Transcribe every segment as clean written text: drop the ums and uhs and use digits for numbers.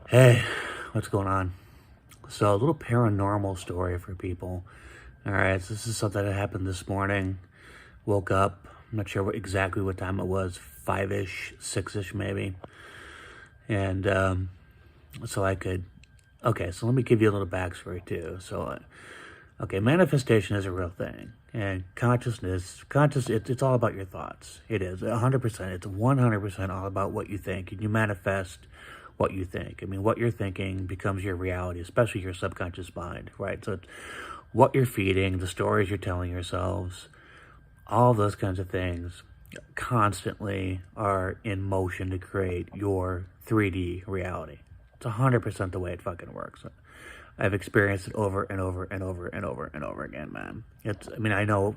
Hey, what's going on? So, a little paranormal story for people. All right, so this is something that happened this morning. Woke up, I'm not sure exactly what time it was, 5-ish, 6-ish maybe. And so I could, okay, so let me give you a little backstory too. Okay, manifestation is a real thing. And it's all about your thoughts. It is 100%. It's 100% all about what you think. And you manifest what you think. I mean, what you're thinking becomes your reality, especially your subconscious mind, right? So it's what you're feeding, the stories you're telling yourselves, all those kinds of things constantly are in motion to create your 3D reality. It's 100% the way it fucking works. I've experienced it over and over and over and over and over again, man. I mean, I know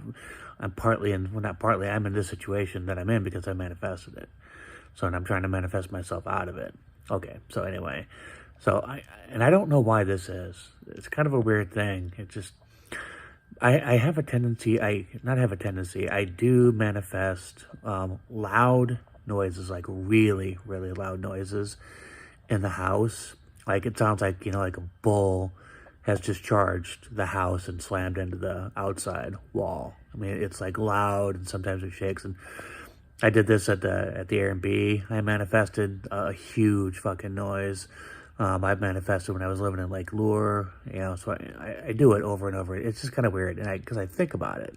I'm partly in, well, not partly, I'm in this situation that I'm in because I manifested it. So, and I'm trying to manifest myself out of it. Okay, so anyway, and I don't know why this is. It's kind of a weird thing. It just, I have a tendency, I do manifest loud noises, like really, really loud noises in the house. Like it sounds like, like a bull has just charged the house and slammed into the outside wall. I mean, it's like loud and sometimes it shakes. And I did this at the Airbnb. I manifested a huge fucking noise. I've manifested when I was living in Lake Lure, so I do it over and over. It's just kind of weird, and because I think about it,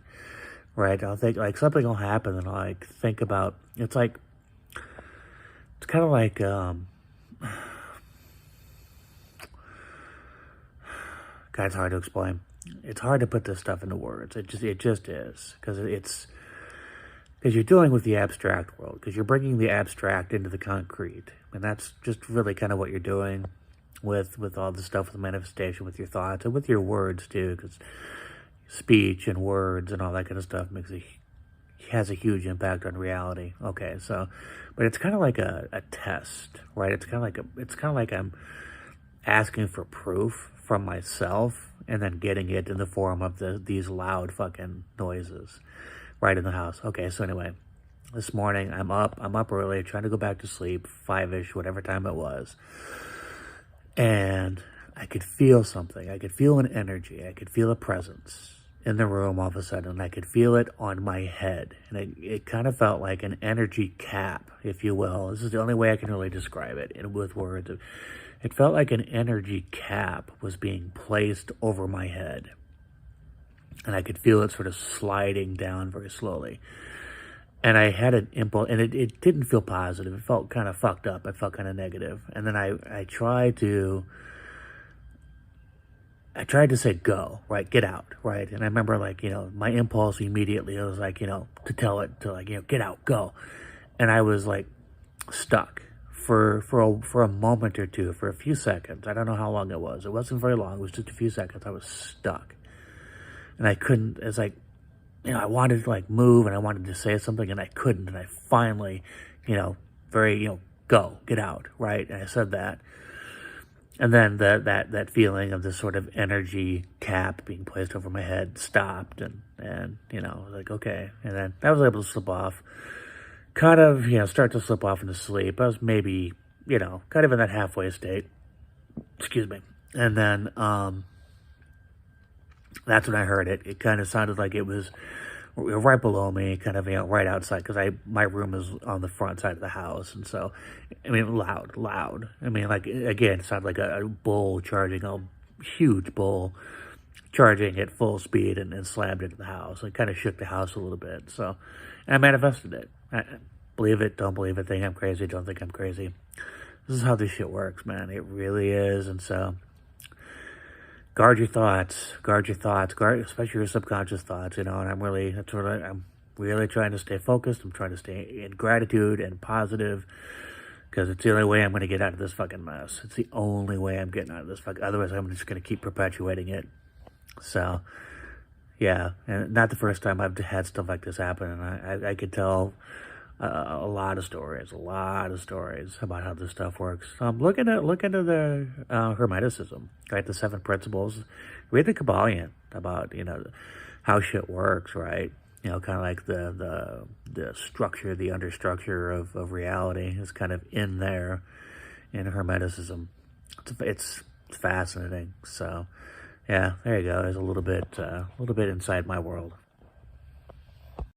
right? I'll think, like, something will happen, and I'll, like, think about, it's kind of like, God, it's hard to explain. It's hard to put this stuff into words. It just is, because you're dealing with the abstract world, because you're bringing the abstract into the concrete. And that's just really kind of what you're doing with all the stuff with manifestation, with your thoughts, and with your words too, because speech and words and all that kind of stuff has a huge impact on reality. Okay, so, but it's kind of like a test, right? It's kind of like I'm asking for proof from myself and then getting it in the form of these loud fucking noises right in the house. Okay, so anyway, this morning I'm up early, trying to go back to sleep, 5-ish, whatever time it was. And I could feel something. I could feel an energy. I could feel a presence in the room all of a sudden. And I could feel it on my head. And it kind of felt like an energy cap, if you will. This is the only way I can really describe it with words. It felt like an energy cap was being placed over my head. And I could feel it sort of sliding down very slowly. And I had an impulse, and it didn't feel positive. It felt kind of fucked up. It felt kind of negative. And then I tried to say go, right? Get out, right? And I remember, like, my impulse immediately, it was like, to tell it to, like, get out, go. And I was like stuck for a moment or two, for a few seconds. I don't know how long it was. It wasn't very long. It was just a few seconds. I was stuck. And I couldn't, it's like, I wanted to, like, move, and I wanted to say something, and I couldn't. And I finally, go, get out, right? And I said that. And then that feeling of this sort of energy cap being placed over my head stopped, and I was like, okay. And then I was able to slip off, kind of, start to slip off into sleep. I was maybe, kind of in that halfway state. Excuse me. And then, that's when I heard it. It kind of sounded like it was right below me, kind of, right outside, because my room is on the front side of the house. And so, I mean, loud. I mean, like, again, it sounded like a bull charging, a huge bull charging at full speed and slammed into the house. It kind of shook the house a little bit. So, and I manifested it. I believe it, don't believe it, think I'm crazy, don't think I'm crazy. This is how this shit works, man. It really is. And so, guard your thoughts, especially your subconscious thoughts, and I'm really trying to stay focused. I'm trying to stay in gratitude and positive, because it's the only way I'm going to get out of this fucking mess. It's the only way I'm getting out of this otherwise I'm just going to keep perpetuating it. So, yeah, and not the first time I've had stuff like this happen, and I could tell a lot of stories about how this stuff works. Look into the Hermeticism, right? The 7 principles. Read the Kabbalion about how shit works, right? Kind of like the structure, the understructure of reality is kind of in there in Hermeticism. it's fascinating. So, yeah, there you go. There's a little bit inside my world.